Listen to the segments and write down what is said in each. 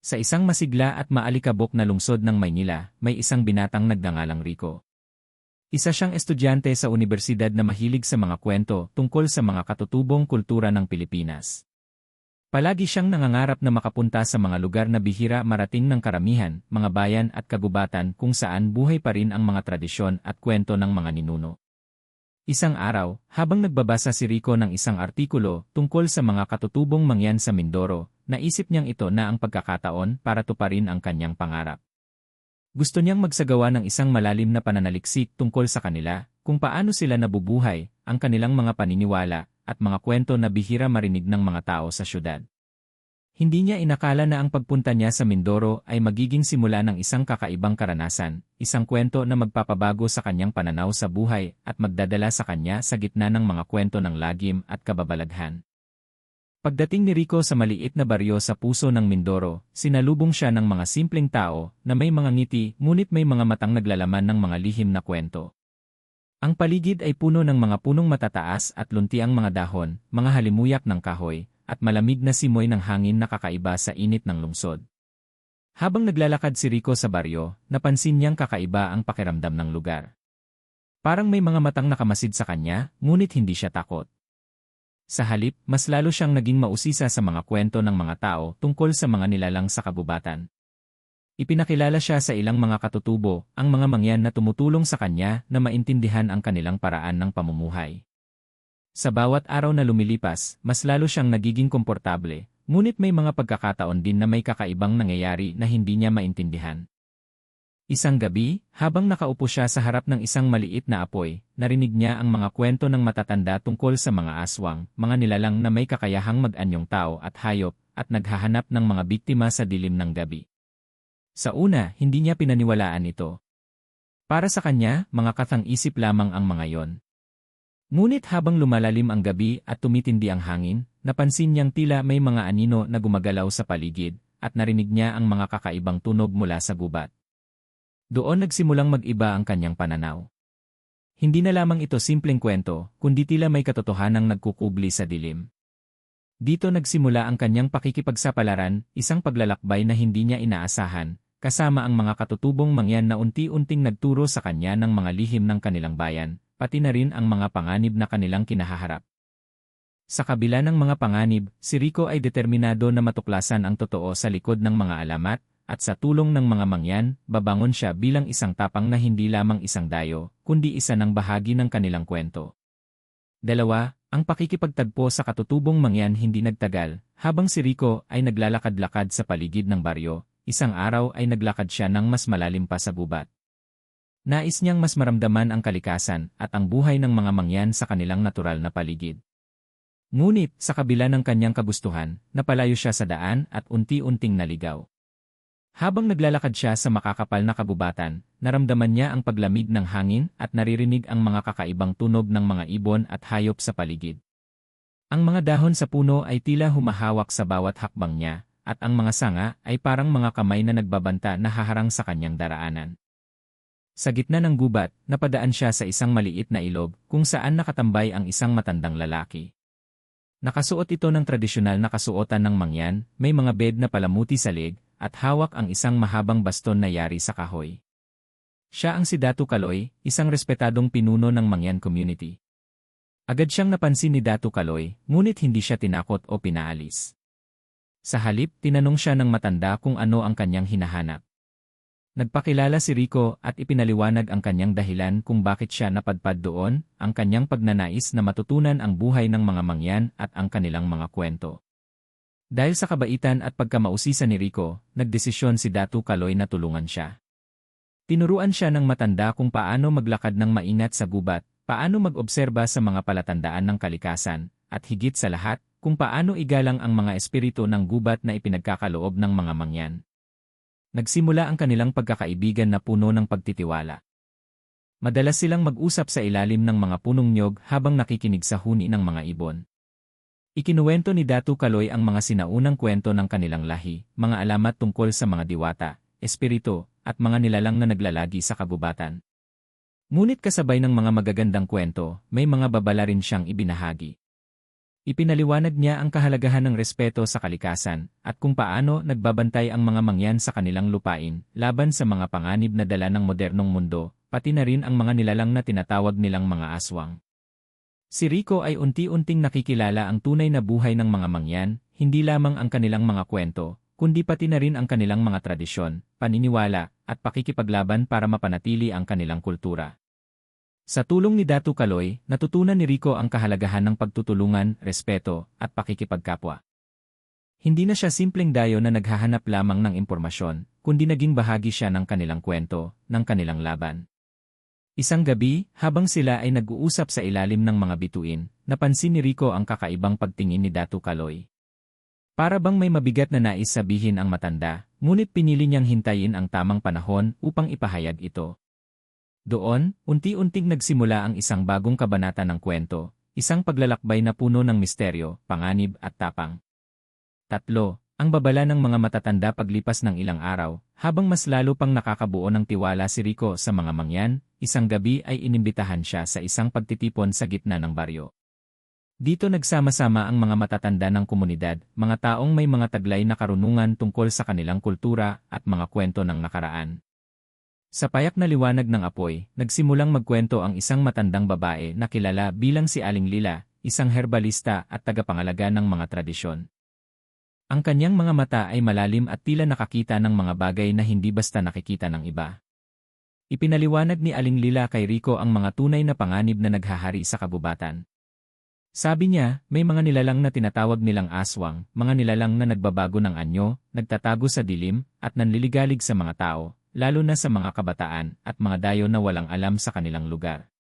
Sa isang masigla at maalikabok na lungsod ng Maynila, may isang binatang nagngangalang Rico. Isa siyang estudyante sa unibersidad na mahilig sa mga kwento tungkol sa mga katutubong kultura ng Pilipinas. Palagi siyang nangangarap na makapunta sa mga lugar na bihira marating ng karamihan, mga bayan at kagubatan kung saan buhay pa rin ang mga tradisyon at kwento ng mga ninuno. Isang araw, habang nagbabasa si Rico ng isang artikulo tungkol sa mga katutubong mangyan sa Mindoro, naisip niyang ito na ang pagkakataon para tuparin ang kanyang pangarap. Gusto niyang magsagawa ng isang malalim na pananaliksik tungkol sa kanila, kung paano sila nabubuhay, ang kanilang mga paniniwala, at mga kwento na bihira marinig ng mga tao sa syudad. Hindi niya inakala na ang pagpunta niya sa Mindoro ay magiging simula ng isang kakaibang karanasan, isang kwento na magpapabago sa kanyang pananaw sa buhay at magdadala sa kanya sa gitna ng mga kwento ng lagim at kababalaghan. Pagdating ni Rico sa maliit na baryo sa puso ng Mindoro, sinalubong siya ng mga simpleng tao na may mga ngiti ngunit may mga matang naglalaman ng mga lihim na kwento. Ang paligid ay puno ng mga punong matataas at luntiang mga dahon, mga halimuyak ng kahoy, at malamig na simoy ng hangin na kakaiba sa init ng lungsod. Habang naglalakad si Rico sa baryo, napansin niyang kakaiba ang pakiramdam ng lugar. Parang may mga matang nakamasid sa kanya, ngunit hindi siya takot. Sa halip, mas lalo siyang naging mausisa sa mga kwento ng mga tao tungkol sa mga nilalang sa kagubatan. Ipinakilala siya sa ilang mga katutubo, ang mga mangyan na tumutulong sa kanya na maintindihan ang kanilang paraan ng pamumuhay. Sa bawat araw na lumilipas, mas lalo siyang nagiging komportable, ngunit may mga pagkakataon din na may kakaibang nangyayari na hindi niya maintindihan. Isang gabi, habang nakaupo siya sa harap ng isang maliit na apoy, narinig niya ang mga kwento ng matatanda tungkol sa mga aswang, mga nilalang na may kakayahang mag-anyong tao at hayop, at naghahanap ng mga biktima sa dilim ng gabi. Sa una, hindi niya pinaniwalaan ito. Para sa kanya, mga kathang-isip lamang ang mga yon. Ngunit habang lumalalim ang gabi at tumitindi ang hangin, napansin niyang tila may mga anino na gumagalaw sa paligid, at narinig niya ang mga kakaibang tunog mula sa gubat. Doon nagsimulang mag-iba ang kanyang pananaw. Hindi na lamang ito simpleng kwento, kundi tila may katotohanang nagkukubli sa dilim. Dito nagsimula ang kanyang pakikipagsapalaran, isang paglalakbay na hindi niya inaasahan, kasama ang mga katutubong mangyan na unti-unting nagturo sa kanya ng mga lihim ng kanilang bayan, pati na rin ang mga panganib na kanilang kinahaharap. Sa kabila ng mga panganib, si Rico ay determinado na matuklasan ang totoo sa likod ng mga alamat, at sa tulong ng mga mangyan, babangon siya bilang isang tapang na hindi lamang isang dayo, kundi isa ng bahagi ng kanilang kwento. 2. Ang pakikipagtagpo sa katutubong mangyan hindi nagtagal, habang si Rico ay naglalakad-lakad sa paligid ng baryo, isang araw ay naglakad siya ng mas malalim pa sa gubat. Nais niyang mas maramdaman ang kalikasan at ang buhay ng mga mangyan sa kanilang natural na paligid. Ngunit, sa kabila ng kanyang kagustuhan, napalayo siya sa daan at unti-unting naligaw. Habang naglalakad siya sa makakapal na kagubatan, naramdaman niya ang paglamig ng hangin at naririnig ang mga kakaibang tunog ng mga ibon at hayop sa paligid. Ang mga dahon sa puno ay tila humahawak sa bawat hakbang niya, at ang mga sanga ay parang mga kamay na nagbabanta na haharang sa kanyang daraanan. Sa gitna ng gubat, napadaan siya sa isang maliit na ilog kung saan nakatambay ang isang matandang lalaki. Nakasuot ito ng tradisyonal na kasuotan ng mangyan, may mga bed na palamuti sa leg, at hawak ang isang mahabang baston na yari sa kahoy. Siya ang si Datu Kaloy, isang respetadong pinuno ng mangyan community. Agad siyang napansin ni Datu Kaloy, ngunit hindi siya tinakot o pinaalis. Sa halip, tinanong siya ng matanda kung ano ang kanyang hinahanap. Nagpakilala si Rico at ipinaliwanag ang kanyang dahilan kung bakit siya napadpad doon, ang kanyang pagnanais na matutunan ang buhay ng mga mangyan at ang kanilang mga kwento. Dahil sa kabaitan at pagkamausisa ni Rico, nagdesisyon si Datu Kaloy na tulungan siya. Tinuruan siya ng matanda kung paano maglakad ng maingat sa gubat, paano mag-obserba sa mga palatandaan ng kalikasan, at higit sa lahat, kung paano igalang ang mga espiritu ng gubat na ipinagkakaloob ng mga mangyan. Nagsimula ang kanilang pagkakaibigan na puno ng pagtitiwala. Madalas silang mag-usap sa ilalim ng mga punong niyog habang nakikinig sa huni ng mga ibon. Ikinuwento ni Datu Kaloy ang mga sinaunang kwento ng kanilang lahi, mga alamat tungkol sa mga diwata, espiritu, at mga nilalang na naglalagi sa kagubatan. Ngunit kasabay ng mga magagandang kwento, may mga babala rin siyang ibinahagi. Ipinaliwanag niya ang kahalagahan ng respeto sa kalikasan at kung paano nagbabantay ang mga mangyan sa kanilang lupain laban sa mga panganib na dala ng modernong mundo, pati na rin ang mga nilalang na tinatawag nilang mga aswang. Si Rico ay unti-unting nakikilala ang tunay na buhay ng mga mangyan, hindi lamang ang kanilang mga kwento, kundi pati na rin ang kanilang mga tradisyon, paniniwala, at pakikipaglaban para mapanatili ang kanilang kultura. Sa tulong ni Datu Kaloy, natutunan ni Rico ang kahalagahan ng pagtutulungan, respeto, at pakikipagkapwa. Hindi na siya simpleng dayo na naghahanap lamang ng impormasyon, kundi naging bahagi siya ng kanilang kwento, ng kanilang laban. Isang gabi, habang sila ay nag-uusap sa ilalim ng mga bituin, napansin ni Rico ang kakaibang pagtingin ni Datu Kaloy. Para bang may mabigat na nais sabihin ang matanda, ngunit pinili niyang hintayin ang tamang panahon upang ipahayag ito. Doon, unti-unting nagsimula ang isang bagong kabanata ng kwento, isang paglalakbay na puno ng misteryo, panganib at tapang. 3. Ang babala ng mga matatanda paglipas ng ilang araw, habang mas lalo pang nakakabuo ng tiwala si Rico sa mga mangyan, isang gabi ay inimbitahan siya sa isang pagtitipon sa gitna ng baryo. Dito nagsama-sama ang mga matatanda ng komunidad, mga taong may mga taglay na karunungan tungkol sa kanilang kultura at mga kwento ng nakaraan. Sa payak na liwanag ng apoy, nagsimulang magkwento ang isang matandang babae na kilala bilang si Aling Lila, isang herbalista at tagapangalaga ng mga tradisyon. Ang kanyang mga mata ay malalim at tila nakakita ng mga bagay na hindi basta nakikita ng iba. Ipinaliwanag ni Aling Lila kay Rico ang mga tunay na panganib na naghahari sa kabubatan. Sabi niya, may mga nilalang na tinatawag nilang aswang, mga nilalang na nagbabago ng anyo, nagtatago sa dilim, at nanliligalig sa mga tao, lalo na sa mga kabataan at mga dayo na walang alam sa kanilang lugar.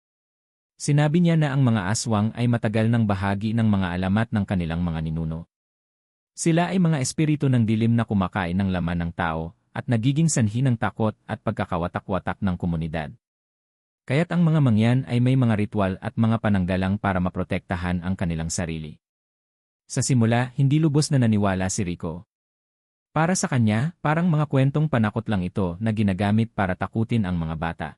Sinabi niya na ang mga aswang ay matagal ng bahagi ng mga alamat ng kanilang mga ninuno. Sila ay mga espiritu ng dilim na kumakain ng laman ng tao at nagiging sanhi ng takot at pagkakawatak-watak ng komunidad. Kaya't ang mga mangyan ay may mga ritual at mga pananggalang para maprotektahan ang kanilang sarili. Sa simula, hindi lubos na naniwala si Rico. Para sa kanya, parang mga kwentong panakot lang ito na ginagamit para takutin ang mga bata.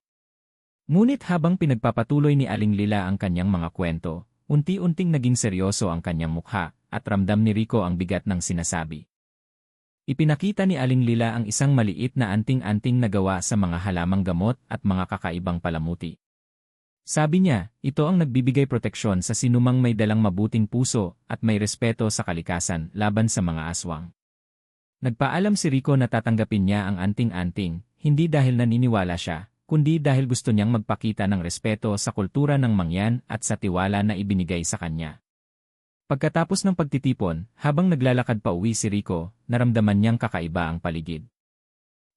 Ngunit habang pinagpapatuloy ni Aling Lila ang kanyang mga kwento, unti-unting naging seryoso ang kanyang mukha at ramdam ni Rico ang bigat ng sinasabi. Ipinakita ni Aling Lila ang isang maliit na anting-anting na gawa sa mga halamang gamot at mga kakaibang palamuti. Sabi niya, ito ang nagbibigay proteksyon sa sinumang may dalang mabuting puso at may respeto sa kalikasan laban sa mga aswang. Nagpaalam si Rico na tatanggapin niya ang anting-anting, hindi dahil naniniwala siya, kundi dahil gusto niyang magpakita ng respeto sa kultura ng mangyan at sa tiwala na ibinigay sa kanya. Pagkatapos ng pagtitipon, habang naglalakad pa uwi si Rico, naramdaman niyang kakaiba ang paligid.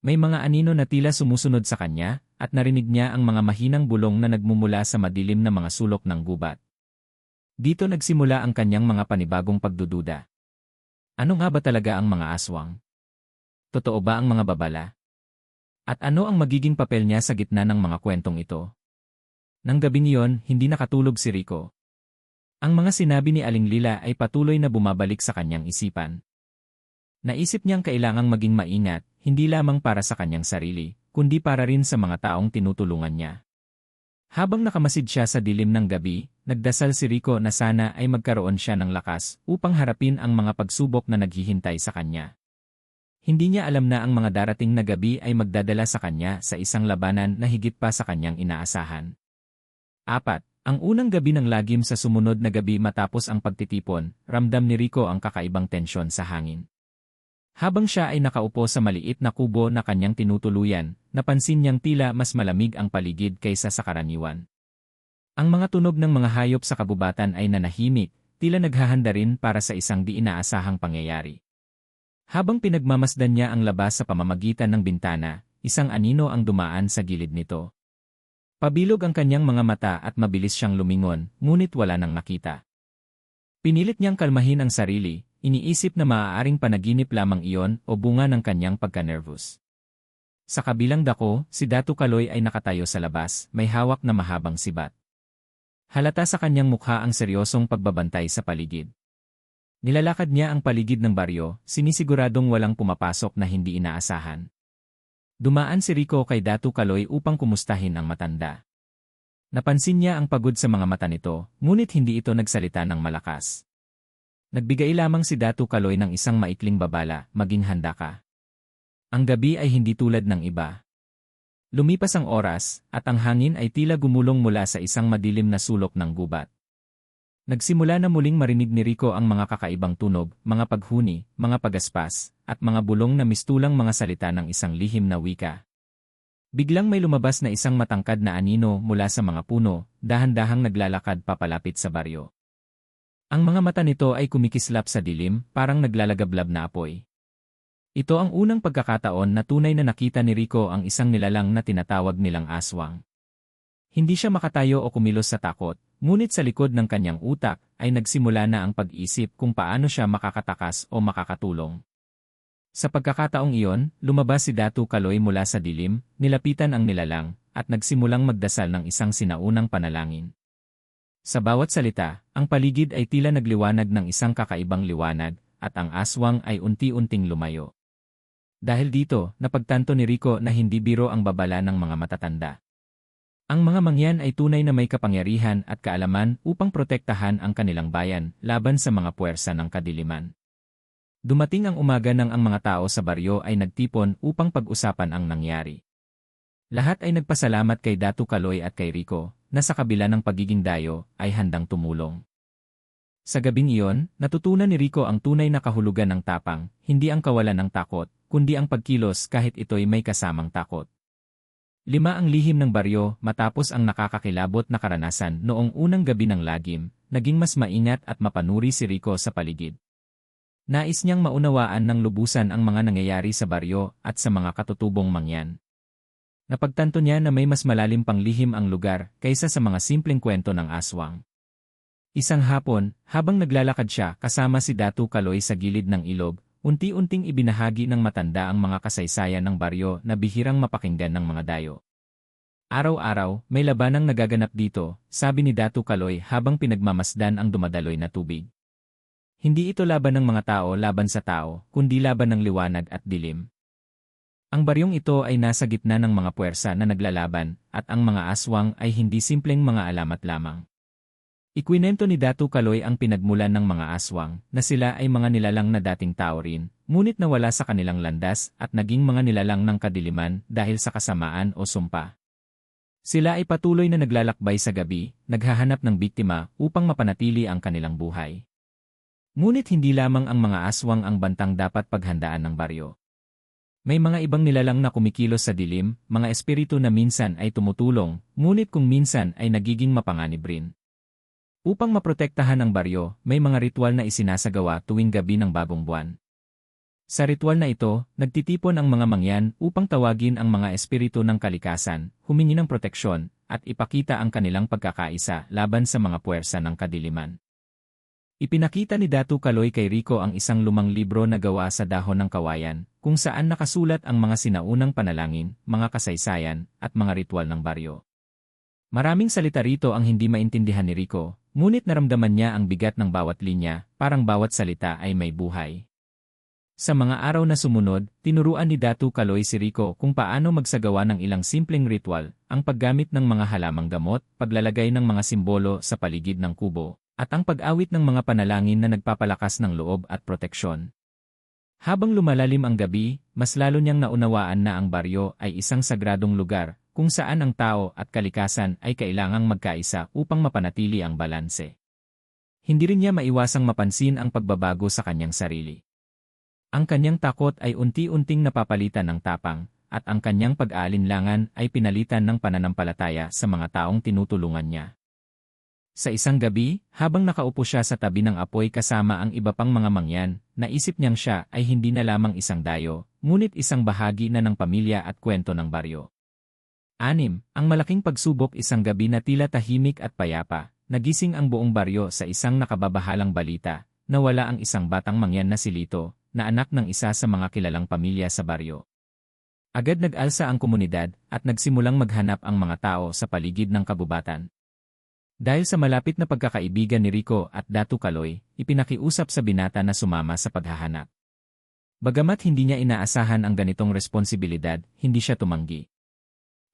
May mga anino na tila sumusunod sa kanya, at narinig niya ang mga mahinang bulong na nagmumula sa madilim na mga sulok ng gubat. Dito nagsimula ang kanyang mga panibagong pagdududa. Ano nga ba talaga ang mga aswang? Totoo ba ang mga babala? At ano ang magiging papel niya sa gitna ng mga kwentong ito? Nang gabing iyon, hindi nakatulog si Rico. Ang mga sinabi ni Aling Lila ay patuloy na bumabalik sa kanyang isipan. Naisip niyang kailangang maging maingat, hindi lamang para sa kanyang sarili, kundi para rin sa mga taong tinutulungan niya. Habang nakamasid siya sa dilim ng gabi, nagdasal si Rico na sana ay magkaroon siya ng lakas upang harapin ang mga pagsubok na naghihintay sa kanya. Hindi niya alam na ang mga darating na gabi ay magdadala sa kanya sa isang labanan na higit pa sa kanyang inaasahan. 4. Ang unang gabi ng lagim sa sumunod na gabi matapos ang pagtitipon, ramdam ni Rico ang kakaibang tensyon sa hangin. Habang siya ay nakaupo sa maliit na kubo na kanyang tinutuluyan, napansin niyang tila mas malamig ang paligid kaysa sa karaniwan. Ang mga tunog ng mga hayop sa kabubatan ay nanahimik, tila naghahanda rin para sa isang di inaasahang pangyayari. Habang pinagmamasdan niya ang labas sa pamamagitan ng bintana, isang anino ang dumaan sa gilid nito. Pabilog ang kanyang mga mata at mabilis siyang lumingon, ngunit wala nang nakita. Pinilit niyang kalmahin ang sarili, iniisip na maaaring panaginip lamang iyon o bunga ng kanyang pagka-nervous. Sa kabilang dako, si Datu Kaloy ay nakatayo sa labas, may hawak na mahabang sibat. Halata sa kanyang mukha ang seryosong pagbabantay sa paligid. Nilalakad niya ang paligid ng baryo, sinisiguradong walang pumapasok na hindi inaasahan. Dumaan si Rico kay Datu Kaloy upang kumustahin ang matanda. Napansin niya ang pagod sa mga mata nito, ngunit hindi ito nagsalita ng malakas. Nagbigay lamang si Datu Kaloy ng isang maikling babala, maging handa ka. Ang gabi ay hindi tulad ng iba. Lumipas ang oras, at ang hangin ay tila gumulong mula sa isang madilim na sulok ng gubat. Nagsimula na muling marinig ni Rico ang mga kakaibang tunog, mga paghuni, mga pagaspas, at mga bulong na mistulang mga salita ng isang lihim na wika. Biglang may lumabas na isang matangkad na anino mula sa mga puno, dahan-dahang naglalakad papalapit sa baryo. Ang mga mata nito ay kumikislap sa dilim, parang naglalagablab na apoy. Ito ang unang pagkakataon na tunay na nakita ni Rico ang isang nilalang na tinatawag nilang aswang. Hindi siya makatayo o kumilos sa takot, ngunit sa likod ng kanyang utak ay nagsimula na ang pag-isip kung paano siya makakatakas o makakatulong. Sa pagkakataong iyon, lumabas si Datu Kaloy mula sa dilim, nilapitan ang nilalang, at nagsimulang magdasal ng isang sinaunang panalangin. Sa bawat salita, ang paligid ay tila nagliwanag ng isang kakaibang liwanag, at ang aswang ay unti-unting lumayo. Dahil dito, napagtanto ni Rico na hindi biro ang babala ng mga matatanda. Ang mga mangyan ay tunay na may kapangyarihan at kaalaman upang protektahan ang kanilang bayan laban sa mga puwersa ng kadiliman. Dumating ang umaga nang ang mga tao sa baryo ay nagtipon upang pag-usapan ang nangyari. Lahat ay nagpasalamat kay Datu Kaloy at kay Rico, na sa kabila ng pagiging dayo, ay handang tumulong. Sa gabing iyon, natutunan ni Rico ang tunay na kahulugan ng tapang, hindi ang kawalan ng takot, kundi ang pagkilos kahit ito'y may kasamang takot. 5 ang lihim ng baryo, matapos ang nakakakilabot na karanasan noong unang gabi ng lagim, naging mas maingat at mapanuri si Rico sa paligid. Nais niyang maunawaan ng lubusan ang mga nangyayari sa baryo at sa mga katutubong mangyan. Napagtanto niya na may mas malalim pang lihim ang lugar kaysa sa mga simpleng kwento ng aswang. Isang hapon, habang naglalakad siya kasama si Datu Kaloy sa gilid ng ilog, unti-unting ibinahagi ng matanda ang mga kasaysayan ng baryo na bihirang mapakinggan ng mga dayo. Araw-araw, may labanang nagaganap dito, sabi ni Datu Kaloy habang pinagmamasdan ang dumadaloy na tubig. Hindi ito laban ng mga tao laban sa tao, kundi laban ng liwanag at dilim. Ang baryong ito ay nasa gitna ng mga puwersa na naglalaban, at ang mga aswang ay hindi simpleng mga alamat lamang. Ikwinento ni Datu Kaloy ang pinagmulan ng mga aswang, na sila ay mga nilalang na dating tao rin, ngunit nawala sa kanilang landas at naging mga nilalang ng kadiliman dahil sa kasamaan o sumpa. Sila ay patuloy na naglalakbay sa gabi, naghahanap ng biktima upang mapanatili ang kanilang buhay. Ngunit hindi lamang ang mga aswang ang bantang dapat paghandaan ng baryo. May mga ibang nilalang na kumikilos sa dilim, mga espiritu na minsan ay tumutulong, ngunit kung minsan ay nagiging mapanganib rin. Upang maprotektahan ang baryo, may mga ritual na isinasagawa tuwing gabi ng bagong buwan. Sa ritual na ito, nagtitipon ang mga mangyan upang tawagin ang mga espiritu ng kalikasan, humingi ng proteksyon, at ipakita ang kanilang pagkakaisa laban sa mga puwersa ng kadiliman. Ipinakita ni Datu Kaloy kay Rico ang isang lumang libro na gawa sa dahon ng kawayan, kung saan nakasulat ang mga sinaunang panalangin, mga kasaysayan, at mga ritual ng baryo. Maraming salita rito ang hindi maintindihan ni Rico, ngunit naramdaman niya ang bigat ng bawat linya, parang bawat salita ay may buhay. Sa mga araw na sumunod, tinuruan ni Datu Kaloy si Rico kung paano magsagawa ng ilang simpleng ritual, ang paggamit ng mga halamang gamot, paglalagay ng mga simbolo sa paligid ng kubo, at ang pag-awit ng mga panalangin na nagpapalakas ng loob at proteksyon. Habang lumalalim ang gabi, mas lalo niyang naunawaan na ang baryo ay isang sagradong lugar, kung saan ang tao at kalikasan ay kailangang magkaisa upang mapanatili ang balanse. Hindi rin niya maiwasang mapansin ang pagbabago sa kanyang sarili. Ang kanyang takot ay unti-unting napapalitan ng tapang, at ang kanyang pag-aalinlangan ay pinalitan ng pananampalataya sa mga taong tinutulungan niya. Sa isang gabi, habang nakaupo siya sa tabi ng apoy kasama ang iba pang mga mangyan, naisip niyang siya ay hindi na lamang isang dayo, ngunit isang bahagi na ng pamilya at kwento ng baryo. 6. Ang malaking pagsubok. Isang gabi na tila tahimik at payapa, nagising ang buong baryo sa isang nakababahalang balita, na wala ang isang batang mangyan na si Lito, na anak ng isa sa mga kilalang pamilya sa baryo. Agad nag-alsa ang komunidad, at nagsimulang maghanap ang mga tao sa paligid ng kabubatan. Dahil sa malapit na pagkakaibigan ni Rico at Datu Kaloy, ipinakiusap sa binata na sumama sa paghahanap. Bagamat hindi niya inaasahan ang ganitong responsibilidad, hindi siya tumanggi.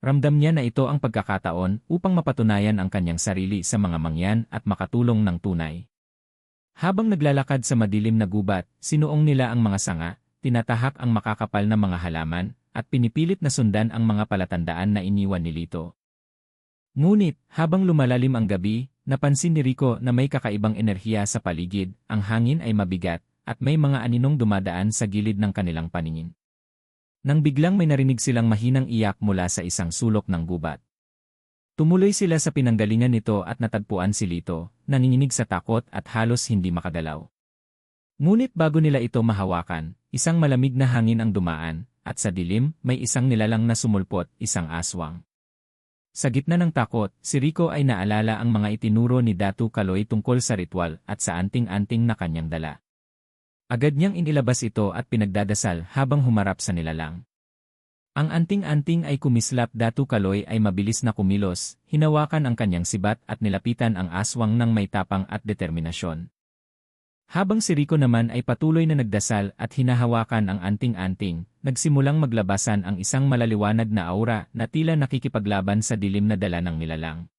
Ramdam niya na ito ang pagkakataon upang mapatunayan ang kanyang sarili sa mga mangyan at makatulong ng tunay. Habang naglalakad sa madilim na gubat, sinuong nila ang mga sanga, tinatahak ang makakapal na mga halaman, at pinipilit na sundan ang mga palatandaan na iniwan ni Lito. Ngunit, habang lumalalim ang gabi, napansin ni Rico na may kakaibang enerhiya sa paligid, ang hangin ay mabigat, at may mga aninong dumadaan sa gilid ng kanilang paningin. Nang biglang may narinig silang mahinang iyak mula sa isang sulok ng gubat. Tumuloy sila sa pinanggalingan nito at natagpuan si Lito, nanginginig sa takot at halos hindi makagalaw. Ngunit bago nila ito mahawakan, isang malamig na hangin ang dumaan, at sa dilim, may isang nilalang na sumulpot, isang aswang. Sa gitna ng takot, si Rico ay naalala ang mga itinuro ni Datu Kaloy tungkol sa ritual at sa anting-anting na kanyang dala. Agad niyang inilabas ito at pinagdadasal habang humarap sa nilalang. Ang anting-anting ay kumislap. Datu Kaloy ay mabilis na kumilos, hinawakan ang kanyang sibat at nilapitan ang aswang ng may tapang at determinasyon. Habang si Rico naman ay patuloy na nagdasal at hinahawakan ang anting-anting, nagsimulang maglabasan ang isang malaliwanag na aura na tila nakikipaglaban sa dilim na dala ng nilalang.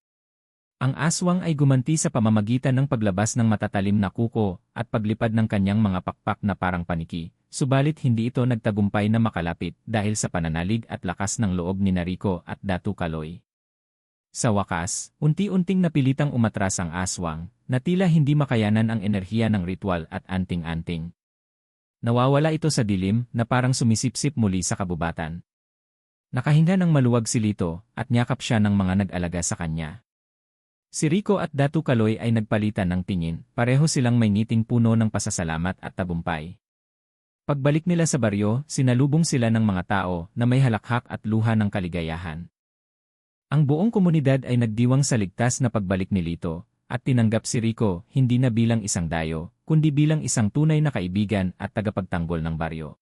Ang aswang ay gumanti sa pamamagitan ng paglabas ng matatalim na kuko at paglipad ng kanyang mga pakpak na parang paniki. Subalit hindi ito nagtagumpay na makalapit dahil sa pananalig at lakas ng loob ni Rico at Datu Kaloy. Sa wakas, unti-unting napilitang umatras ang aswang, na tila hindi makayanan ang enerhiya ng ritual at anting-anting. Nawawala ito sa dilim na parang sumisipsip muli sa kabubatan. Nakahinga ng maluwag si Lito at niyakap siya ng mga nag-alaga sa kanya. Si Rico at Datu Kaloy ay nagpalitan ng tingin, pareho silang may ngiting puno ng pasasalamat at tagumpay. Pagbalik nila sa baryo, sinalubong sila ng mga tao na may halakhak at luha ng kaligayahan. Ang buong komunidad ay nagdiwang sa ligtas na pagbalik ni Lito, at tinanggap si Rico hindi na bilang isang dayo, kundi bilang isang tunay na kaibigan at tagapagtanggol ng baryo.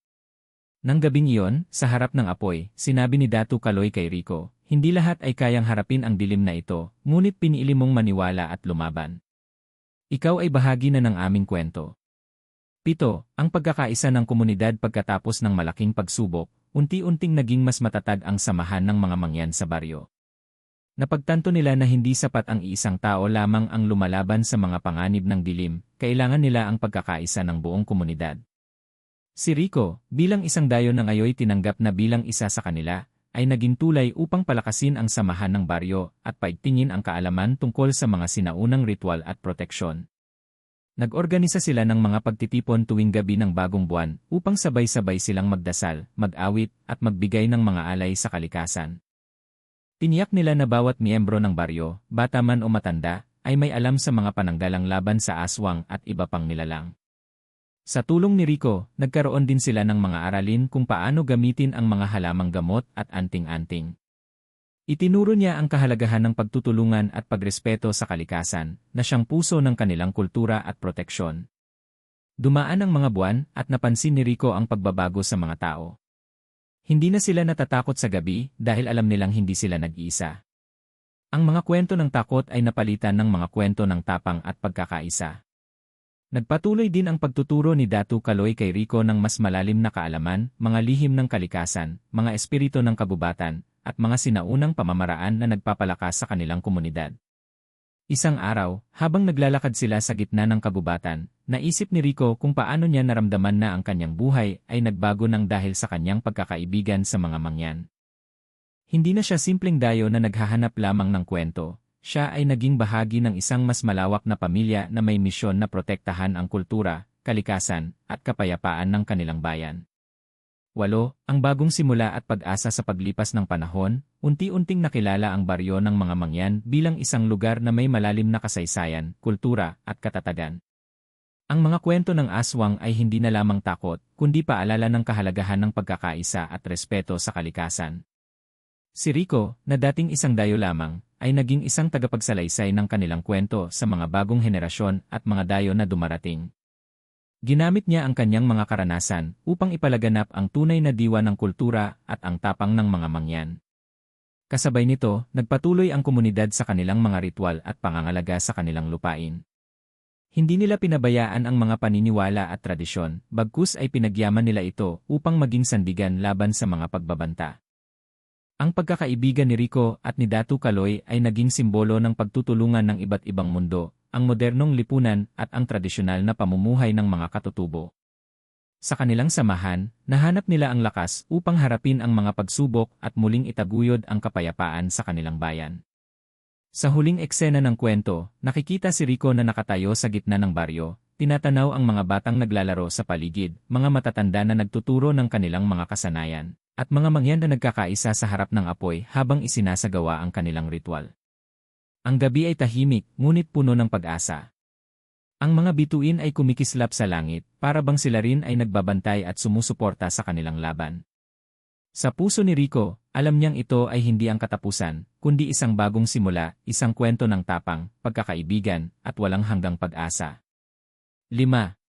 Nang gabing iyon, sa harap ng apoy, sinabi ni Datu Kaloy kay Rico, hindi lahat ay kayang harapin ang dilim na ito, ngunit pinili mong maniwala at lumaban. Ikaw ay bahagi na ng aming kwento. 7. Ang pagkakaisa ng komunidad. Pagkatapos ng malaking pagsubok, unti-unting naging mas matatag ang samahan ng mga mangyan sa baryo. Napagtanto nila na hindi sapat ang iisang tao lamang ang lumalaban sa mga panganib ng dilim, kailangan nila ang pagkakaisa ng buong komunidad. Si Rico, bilang isang dayo na ngayoy tinanggap na bilang isa sa kanila, ay naging tulay upang palakasin ang samahan ng baryo at paigtingin ang kaalaman tungkol sa mga sinaunang ritual at proteksyon. Nag-organisa sila ng mga pagtitipon tuwing gabi ng bagong buwan upang sabay-sabay silang magdasal, mag-awit, at magbigay ng mga alay sa kalikasan. Tiniyak nila na bawat miyembro ng baryo, bata man o matanda, ay may alam sa mga pananggalang laban sa aswang at iba pang nilalang. Sa tulong ni Rico, nagkaroon din sila ng mga aralin kung paano gamitin ang mga halamang gamot at anting-anting. Itinuro niya ang kahalagahan ng pagtutulungan at pagrespeto sa kalikasan, na siyang puso ng kanilang kultura at proteksyon. Dumaan ang mga buwan at napansin ni Rico ang pagbabago sa mga tao. Hindi na sila natatakot sa gabi dahil alam nilang hindi sila nag-iisa. Ang mga kwento ng takot ay napalitan ng mga kwento ng tapang at pagkakaisa. Nagpatuloy din ang pagtuturo ni Datu Kaloy kay Rico ng mas malalim na kaalaman, mga lihim ng kalikasan, mga espiritu ng kabubatan, at mga sinaunang pamamaraan na nagpapalakas sa kanilang komunidad. Isang araw, habang naglalakad sila sa gitna ng kabubatan, naisip ni Rico kung paano niya naramdaman na ang kanyang buhay ay nagbago ng dahil sa kanyang pagkakaibigan sa mga mangyan. Hindi na siya simpleng dayo na naghahanap lamang ng kwento, siya ay naging bahagi ng isang mas malawak na pamilya na may misyon na protektahan ang kultura, kalikasan, at kapayapaan ng kanilang bayan. 8. Ang bagong simula at pag-asa. Sa paglipas ng panahon, unti-unting nakilala ang baryo ng mga mangyan bilang isang lugar na may malalim na kasaysayan, kultura, at katatagan. Ang mga kwento ng aswang ay hindi na lamang takot, kundi paalala ng kahalagahan ng pagkakaisa at respeto sa kalikasan. Si Rico, na dating isang dayo lamang, ay naging isang tagapagsalaysay ng kanilang kwento sa mga bagong henerasyon at mga dayo na dumarating. Ginamit niya ang kanyang mga karanasan upang ipalaganap ang tunay na diwa ng kultura at ang tapang ng mga mangyan. Kasabay nito, nagpatuloy ang komunidad sa kanilang mga ritual at pangangalaga sa kanilang lupain. Hindi nila pinabayaan ang mga paniniwala at tradisyon, bagkus ay pinagyaman nila ito upang maging sandigan laban sa mga pagbabanta. Ang pagkakaibigan ni Rico at ni Datu Kaloy ay naging simbolo ng pagtutulungan ng iba't ibang mundo, ang modernong lipunan at ang tradisyonal na pamumuhay ng mga katutubo. Sa kanilang samahan, nahanap nila ang lakas upang harapin ang mga pagsubok at muling itaguyod ang kapayapaan sa kanilang bayan. Sa huling eksena ng kwento, nakikita si Rico na nakatayo sa gitna ng baryo, tinatanaw ang mga batang naglalaro sa paligid, mga matatanda na nagtuturo ng kanilang mga kasanayan, at mga mangyan na nagkakaisa sa harap ng apoy habang isinasagawa ang kanilang ritual. Ang gabi ay tahimik, ngunit puno ng pag-asa. Ang mga bituin ay kumikislap sa langit, para bang sila rin ay nagbabantay at sumusuporta sa kanilang laban. Sa puso ni Rico, alam niyang ito ay hindi ang katapusan, kundi isang bagong simula, isang kwento ng tapang, pagkakaibigan, at walang hanggang pag-asa. 5.